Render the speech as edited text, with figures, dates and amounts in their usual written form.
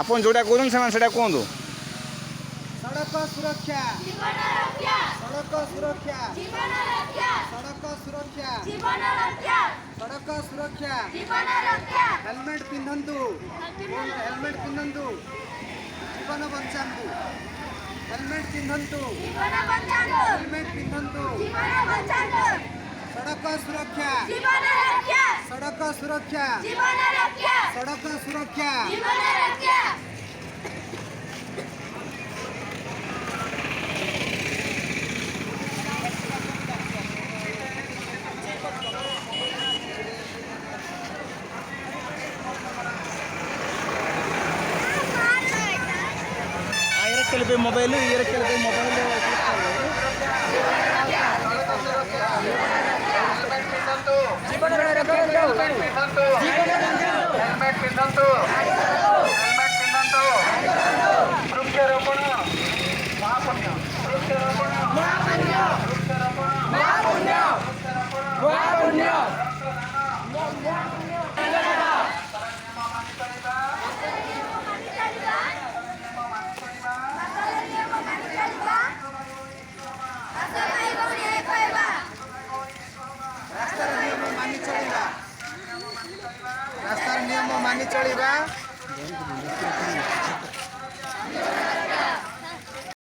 आपन जोटा कहउछन सेमान सेटा कहंदु। सड़क सुरक्षा सड़क सुरक्षा सड़क सुरक्षा सड़क सुरक्षा हेलमेट पिंधंतु हेलमेट पिंधंतु जीवन बंचातु हेलमेट पिंधंतु हेलमेट पिंधंतु सड़क सुरक्षा सड़क सुरक्षा सड़क सुरक्षा ಕೆಲವೇ ಮೊಬೈಲ್ ಕೆಲವೇ ಮೊಬೈಲ್ वृक्षारोपण महापुण्य वृक्षारोपण रास्तार नियम मानि चलिबा।